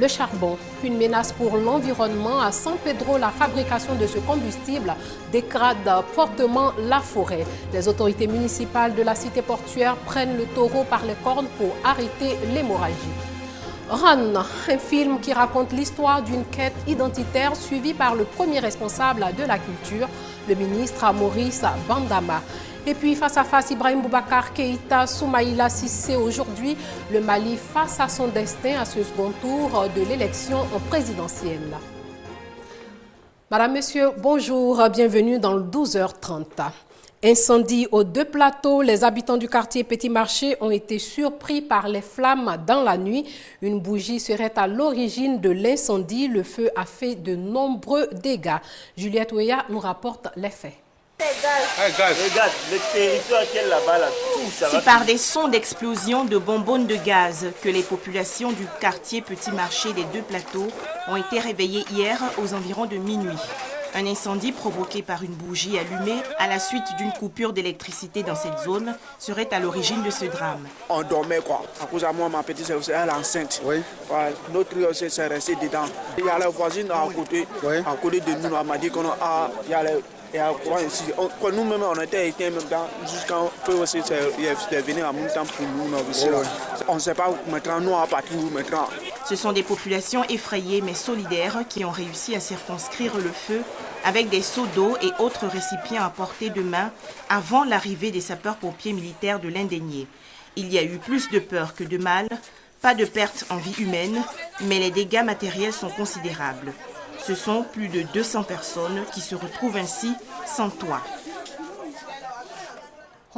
Le charbon, une menace pour l'environnement. À San Pedro, la fabrication de ce combustible dégrade fortement la forêt. Les autorités municipales de la cité portuaire prennent le taureau par les cornes pour arrêter l'hémorragie. Run, un film qui raconte l'histoire d'une quête identitaire suivie par le premier responsable de la culture, le ministre Maurice Bandama. Et puis face à face, Ibrahim Boubacar Keïta, Soumaïla Cissé. Aujourd'hui, le Mali face à son destin à ce second tour de l'élection présidentielle. Madame, Monsieur, bonjour, bienvenue dans le 12h30. Incendie aux deux plateaux, les habitants du quartier Petit Marché ont été surpris par les flammes dans la nuit. Une bougie serait à l'origine de l'incendie. Le feu a fait de nombreux dégâts. Juliette Ouya nous rapporte les faits. Regarde, le territoire qui est là-bas, là, tout ça. C'est par des sons d'explosion de bonbonnes de gaz que les populations du quartier Petit Marché des deux plateaux ont été réveillées hier aux environs de minuit. Un incendie provoqué par une bougie allumée à la suite d'une coupure d'électricité dans cette zone serait à l'origine de ce drame. On dormait quoi. À cause de moi, ma petite sœur, elle est enceinte. Oui. Voilà, notre rue aussi s'est resté dedans. Il y a la voisine à côté de nous, elle m'a dit qu'on a, il y a le courant ici. Nous-mêmes, on était éteints jusqu'à peu aussi, c'est venu en même temps pour nous. Ici, on ne sait pas maintenant, nous, à partir où maintenant. Ce sont des populations effrayées mais solidaires qui ont réussi à circonscrire le feu avec des seaux d'eau et autres récipients à portée de main avant l'arrivée des sapeurs-pompiers militaires de l'Indénié. Il y a eu plus de peur que de mal, pas de pertes en vie humaine, mais les dégâts matériels sont considérables. Ce sont plus de 200 personnes qui se retrouvent ainsi sans toit.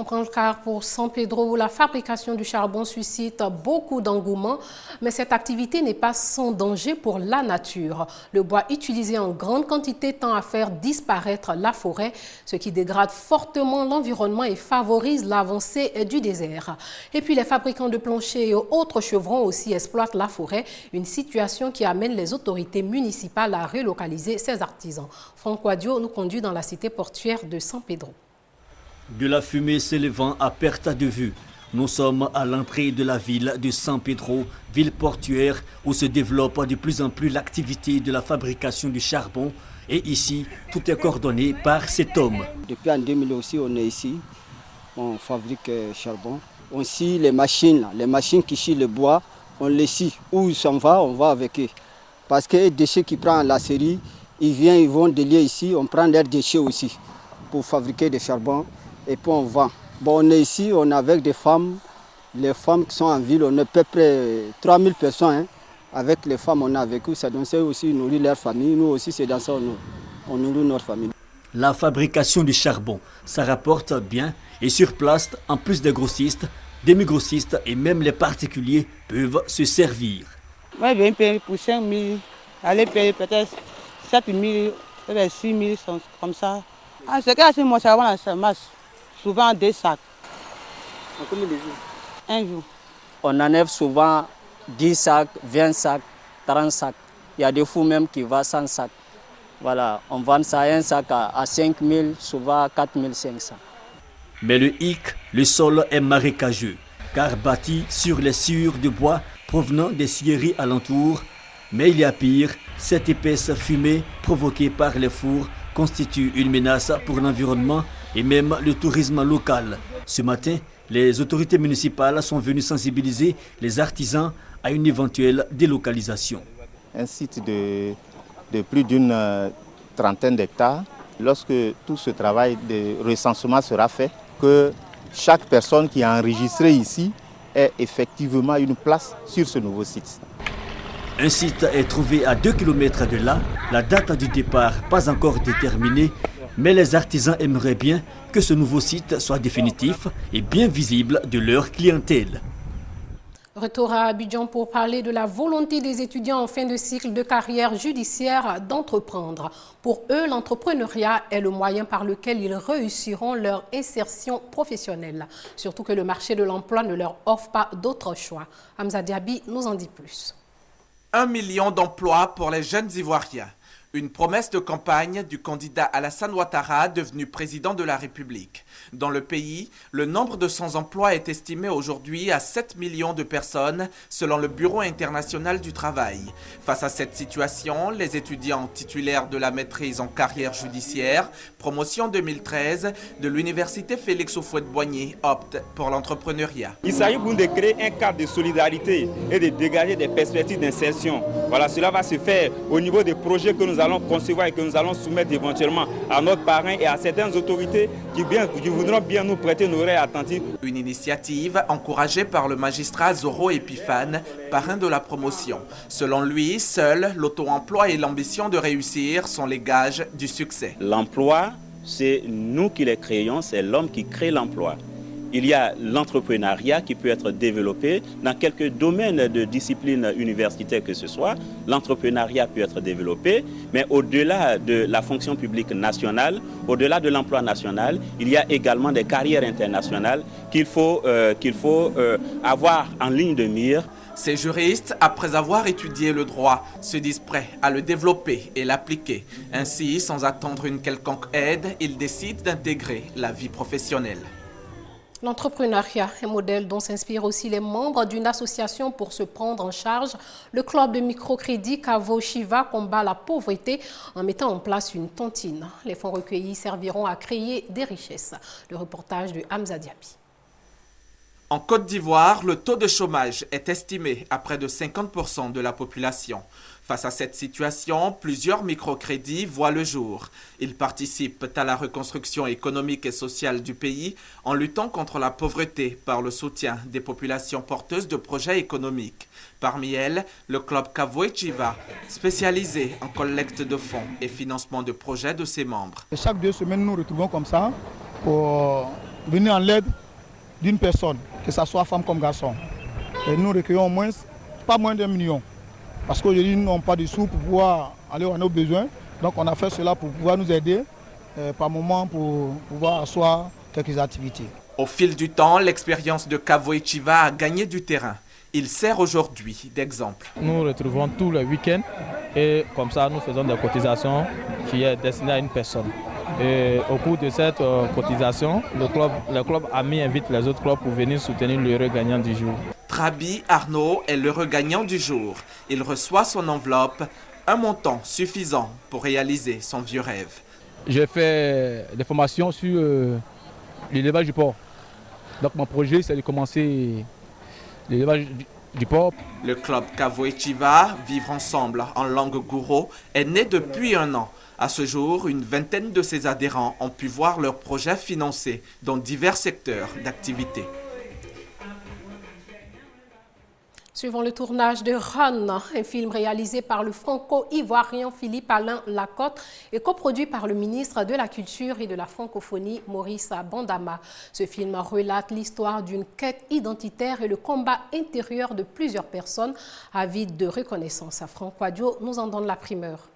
On prend le car pour San Pedro où la fabrication du charbon suscite beaucoup d'engouement, mais cette activité n'est pas sans danger pour la nature. Le bois utilisé en grande quantité tend à faire disparaître la forêt, ce qui dégrade fortement l'environnement et favorise l'avancée du désert. Et puis les fabricants de planchers et autres chevrons aussi exploitent la forêt, une situation qui amène les autorités municipales à relocaliser ces artisans. Franck Wadio nous conduit dans la cité portuaire de San Pedro. De la fumée s'élevant à perte de vue. Nous sommes à l'entrée de la ville de San Pedro, ville portuaire où se développe de plus en plus l'activité de la fabrication du charbon. Et ici, tout est coordonné par cet homme. Depuis en 2000 aussi, on est ici. On fabrique charbon. On scie les machines qui scient le bois, on les scie. Où ils s'en va, on va avec eux. Parce que les déchets qui prennent la série, ils vont délier ici, on prend leurs déchets aussi pour fabriquer du charbon. Et puis on vend. Bon, on est ici, on est avec des femmes. Les femmes qui sont en ville, on est à peu près 3000 personnes. Hein. Avec les femmes, on est avec eux. Ça donne ça aussi, nourrir leur famille. Nous aussi, c'est dans ça on nourrit notre famille. La fabrication du charbon, ça rapporte bien. Et sur place, en plus des grossistes, demi-grossistes et même les particuliers peuvent se servir. Moi, je viens payer pour 5 000. Aller payer peut-être 7 000, peut-être 6 000, comme ça. Ah, c'est que mon charbon, ça marche. Souvent 2 sacs. En combien de jours? 1 jour. On enlève souvent 10 sacs, 20 sacs, 30 sacs. Il y a des fous même qui vont 100 sacs. Voilà, on vend ça un sac à 5 000, souvent 4 500. Mais le hic, le sol est marécageux, car bâti sur les sciures de bois provenant des scieries alentours. Mais il y a pire, cette épaisse fumée provoquée par les fours constitue une menace pour l'environnement et même le tourisme local. Ce matin, les autorités municipales sont venues sensibiliser les artisans à une éventuelle délocalisation. Un site de plus d'une trentaine d'hectares. Lorsque tout ce travail de recensement sera fait, que chaque personne qui est enregistrée ici ait effectivement une place sur ce nouveau site. Un site est trouvé à 2 km de là. La date du départ pas encore déterminée, mais les artisans aimeraient bien que ce nouveau site soit définitif et bien visible de leur clientèle. Retour à Abidjan pour parler de la volonté des étudiants en fin de cycle de carrière judiciaire d'entreprendre. Pour eux, l'entrepreneuriat est le moyen par lequel ils réussiront leur insertion professionnelle. Surtout que le marché de l'emploi ne leur offre pas d'autre choix. Hamza Diaby nous en dit plus. 1 million d'emplois pour les jeunes Ivoiriens. Une promesse de campagne du candidat Alassane Ouattara, devenu président de la République. Dans le pays, le nombre de sans-emploi est estimé aujourd'hui à 7 millions de personnes, selon le Bureau international du travail. Face à cette situation, les étudiants titulaires de la maîtrise en carrière judiciaire, promotion 2013, de l'université Félix Houphouët-Boigny optent pour l'entrepreneuriat. Il s'agit pour nous de créer un cadre de solidarité et de dégager des perspectives d'insertion. Voilà, cela va se faire au niveau des projets que nous allons concevoir et que nous allons soumettre éventuellement à notre parrain et à certaines autorités qui voudront bien nous prêter une oreille attentive. Une initiative encouragée par le magistrat Zoro Epiphane, parrain de la promotion. Selon lui, seul l'auto-emploi et l'ambition de réussir sont les gages du succès. L'emploi, c'est nous qui le créons, c'est l'homme qui crée l'emploi. Il y a l'entrepreneuriat qui peut être développé dans quelques domaines de discipline universitaire que ce soit. L'entrepreneuriat peut être développé, mais au-delà de la fonction publique nationale, au-delà de l'emploi national, il y a également des carrières internationales qu'il faut avoir en ligne de mire. Ces juristes, après avoir étudié le droit, se disent prêts à le développer et l'appliquer. Ainsi, sans attendre une quelconque aide, ils décident d'intégrer la vie professionnelle. L'entrepreneuriat, un modèle dont s'inspirent aussi les membres d'une association pour se prendre en charge. Le club de microcrédit Kavo Shiva combat la pauvreté en mettant en place une tontine. Les fonds recueillis serviront à créer des richesses. Le reportage de Hamza Diaby. En Côte d'Ivoire, le taux de chômage est estimé à près de 50% de la population. Face à cette situation, plusieurs microcrédits voient le jour. Ils participent à la reconstruction économique et sociale du pays en luttant contre la pauvreté par le soutien des populations porteuses de projets économiques. Parmi elles, le club Kavo Shiva, spécialisé en collecte de fonds et financement de projets de ses membres. Chaque 2 semaines, nous nous retrouvons comme ça pour venir en l'aide d'une personne, que ce soit femme comme garçon. Et nous recueillons pas moins d'1 million. Parce qu'aujourd'hui, nous n'avons pas de sous pour pouvoir aller à nos besoins. Donc on a fait cela pour pouvoir nous aider par moment pour pouvoir asseoir quelques activités. Au fil du temps, l'expérience de Kavo Shiva a gagné du terrain. Il sert aujourd'hui d'exemple. Nous nous retrouvons tous les week-ends et comme ça nous faisons des cotisations qui est destinées à une personne. Et au cours de cette cotisation, le club ami invite les autres clubs pour venir soutenir l'heureux gagnant du jour. Trabi Arnaud est l'heureux gagnant du jour. Il reçoit son enveloppe, un montant suffisant pour réaliser son vieux rêve. J'ai fait des formations sur l'élevage du porc. Donc mon projet c'est de commencer l'élevage du porc. Le club Kavo Shiva, Vivre ensemble en langue gouro, est né depuis 1 an. À ce jour, une vingtaine de ses adhérents ont pu voir leurs projets financés dans divers secteurs d'activité. Suivant le tournage de Ron, un film réalisé par le franco-ivoirien Philippe Alain Lacotte et coproduit par le ministre de la Culture et de la Francophonie Maurice Bandama. Ce film relate l'histoire d'une quête identitaire et le combat intérieur de plusieurs personnes avides de reconnaissance. Franck Quadio nous en donne la primeur.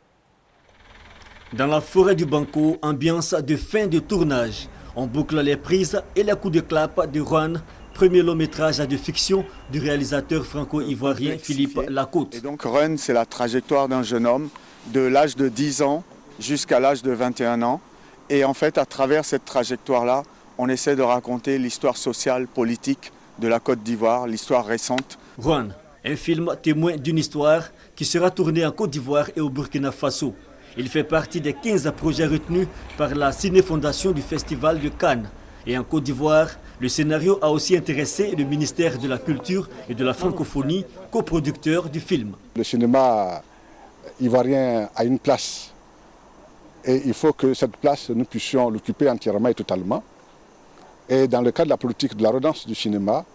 Dans la forêt du Banco, ambiance de fin de tournage. On boucle les prises et les coups de clap de Ron, premier long métrage de fiction du réalisateur franco-ivoirien Philippe Lacotte. Et donc Ron, c'est la trajectoire d'un jeune homme de l'âge de 10 ans jusqu'à l'âge de 21 ans. Et en fait, à travers cette trajectoire-là, on essaie de raconter l'histoire sociale, politique de la Côte d'Ivoire, l'histoire récente. Ron, un film témoin d'une histoire qui sera tournée en Côte d'Ivoire et au Burkina Faso. Il fait partie des 15 projets retenus par la Ciné-Fondation du Festival de Cannes. Et en Côte d'Ivoire, le scénario a aussi intéressé le ministère de la Culture et de la Francophonie, coproducteur du film. Le cinéma ivoirien a une place et il faut que cette place, nous puissions l'occuper entièrement et totalement. Et dans le cadre de la politique de la relance du cinéma,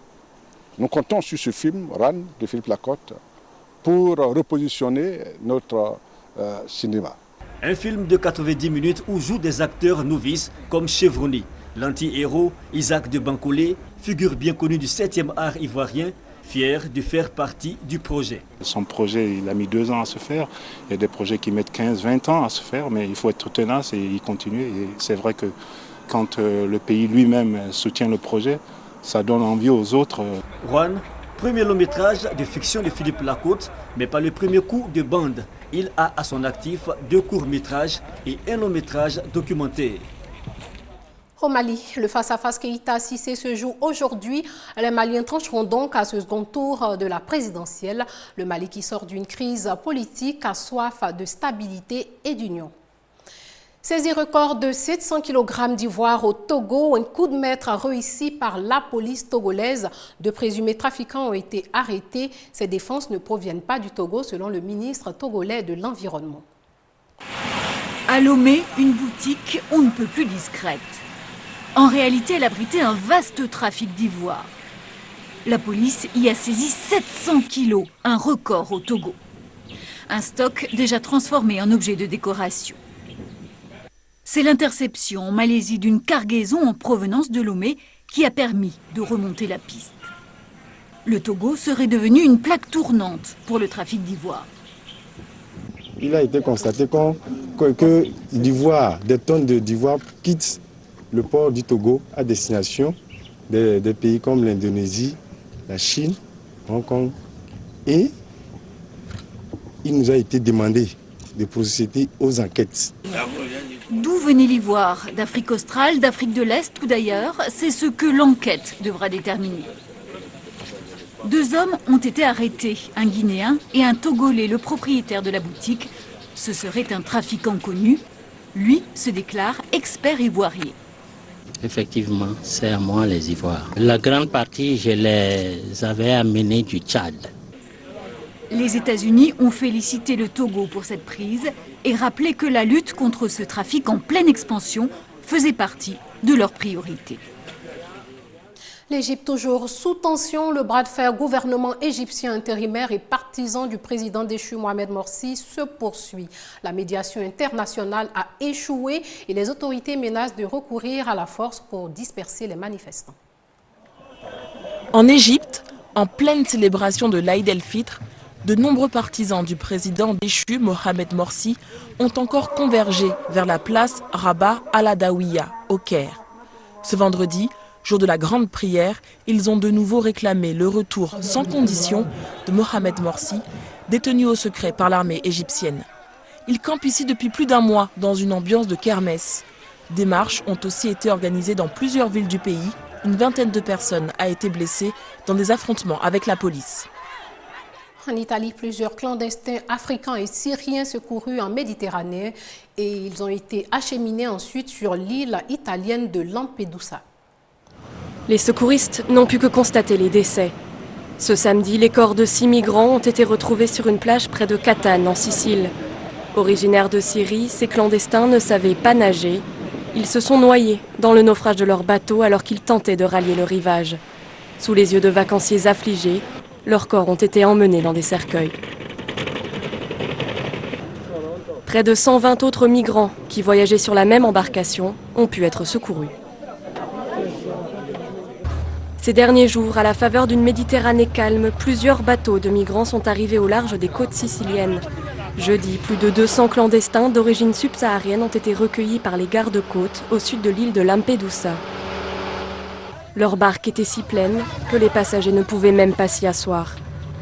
nous comptons sur ce film, Ran, de Philippe Lacotte, pour repositionner notre cinéma. Un film de 90 minutes où jouent des acteurs novices comme Chevroni. L'anti-héros Isaac de Bancolé, figure bien connue du 7e art ivoirien, fier de faire partie du projet. Son projet, il a mis 2 ans à se faire. Il y a des projets qui mettent 15-20 ans à se faire, mais il faut être tenace et y continuer. Et c'est vrai que quand le pays lui-même soutient le projet, ça donne envie aux autres. Juan, Premier long métrage de fiction de Philippe Lacote, mais pas le premier coup de bande. Il a à son actif 2 courts métrages et un long métrage documentaire. Au Mali, le face-à-face Keïta Cissé se joue aujourd'hui. Les Maliens trancheront donc à ce second tour de la présidentielle. Le Mali qui sort d'une crise politique a soif de stabilité et d'union. Saisie record de 700 kg d'ivoire au Togo, un coup de maître réussi par la police togolaise. 2 présumés trafiquants ont été arrêtés. Ces défenses ne proviennent pas du Togo, selon le ministre togolais de l'Environnement. À Lomé, une boutique on ne peut plus discrète. En réalité, elle abritait un vaste trafic d'ivoire. La police y a saisi 700 kilos, un record au Togo. Un stock déjà transformé en objet de décoration. C'est l'interception en Malaisie d'une cargaison en provenance de Lomé qui a permis de remonter la piste. Le Togo serait devenu une plaque tournante pour le trafic d'ivoire. Il a été constaté que des tonnes d'ivoire quittent le port du Togo à destination des pays comme l'Indonésie, la Chine, Hong Kong. Et il nous a été demandé de procéder aux enquêtes. D'où venait l'ivoire? D'Afrique australe, d'Afrique de l'Est ou d'ailleurs? C'est ce que l'enquête devra déterminer. 2 hommes ont été arrêtés, un Guinéen et un Togolais, le propriétaire de la boutique. Ce serait un trafiquant connu. Lui se déclare expert ivoirier. Effectivement, c'est à moi les ivoires. La grande partie, je les avais amenés du Tchad. Les États-Unis ont félicité le Togo pour cette prise et rappelé que la lutte contre ce trafic en pleine expansion faisait partie de leurs priorités. L'Égypte toujours sous tension, le bras de fer gouvernement égyptien intérimaire et partisan du président déchu Mohamed Morsi se poursuit. La médiation internationale a échoué et les autorités menacent de recourir à la force pour disperser les manifestants. En Égypte, en pleine célébration de l'Aïd el-Fitr, de nombreux partisans du président déchu Mohamed Morsi ont encore convergé vers la place Rabat al-Adawiya au Caire. Ce vendredi, jour de la grande prière, ils ont de nouveau réclamé le retour sans condition de Mohamed Morsi, détenu au secret par l'armée égyptienne. Il campe ici depuis plus d'1 mois dans une ambiance de kermesse. Des marches ont aussi été organisées dans plusieurs villes du pays. Une vingtaine de personnes a été blessée dans des affrontements avec la police. En Italie, plusieurs clandestins africains et syriens secourus en Méditerranée et ils ont été acheminés ensuite sur l'île italienne de Lampedusa. Les secouristes n'ont pu que constater les décès. Ce samedi, les corps de 6 migrants ont été retrouvés sur une plage près de Catane, en Sicile. Originaires de Syrie, ces clandestins ne savaient pas nager. Ils se sont noyés dans le naufrage de leur bateau alors qu'ils tentaient de rallier le rivage. Sous les yeux de vacanciers affligés, leurs corps ont été emmenés dans des cercueils. Près de 120 autres migrants qui voyageaient sur la même embarcation ont pu être secourus. Ces derniers jours, à la faveur d'une Méditerranée calme, plusieurs bateaux de migrants sont arrivés au large des côtes siciliennes. Jeudi, plus de 200 clandestins d'origine subsaharienne ont été recueillis par les gardes-côtes au sud de l'île de Lampedusa. Leur barque était si pleine que les passagers ne pouvaient même pas s'y asseoir.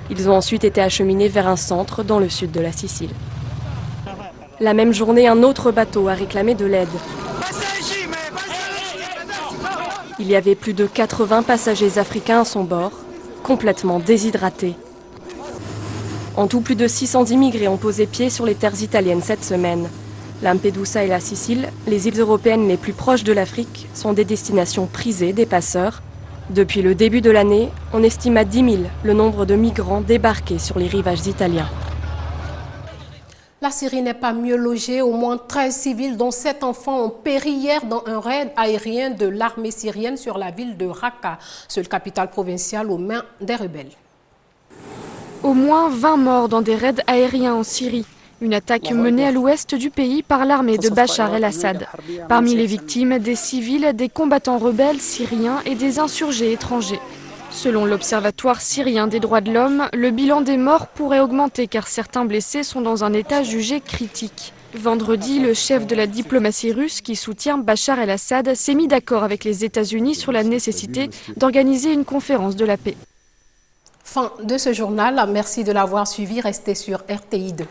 Ils ont ensuite été acheminés vers un centre dans le sud de la Sicile. La même journée, un autre bateau a réclamé de l'aide. Il y avait plus de 80 passagers africains à son bord, complètement déshydratés. En tout, plus de 600 immigrés ont posé pied sur les terres italiennes cette semaine. Lampedusa et la Sicile, les îles européennes les plus proches de l'Afrique, sont des destinations prisées des passeurs. Depuis le début de l'année, on estime à 10 000 le nombre de migrants débarqués sur les rivages italiens. La Syrie n'est pas mieux logée. Au moins 13 civils, dont 7 enfants, ont péri hier dans un raid aérien de l'armée syrienne sur la ville de Raqqa, seule capitale provinciale aux mains des rebelles. Au moins 20 morts dans des raids aériens en Syrie. Une attaque menée à l'ouest du pays par l'armée de Bachar el-Assad. Parmi les victimes, des civils, des combattants rebelles syriens et des insurgés étrangers. Selon l'Observatoire syrien des droits de l'homme, le bilan des morts pourrait augmenter car certains blessés sont dans un état jugé critique. Vendredi, le chef de la diplomatie russe qui soutient Bachar el-Assad s'est mis d'accord avec les États-Unis sur la nécessité d'organiser une conférence de la paix. Fin de ce journal. Merci de l'avoir suivi. Restez sur RTI2.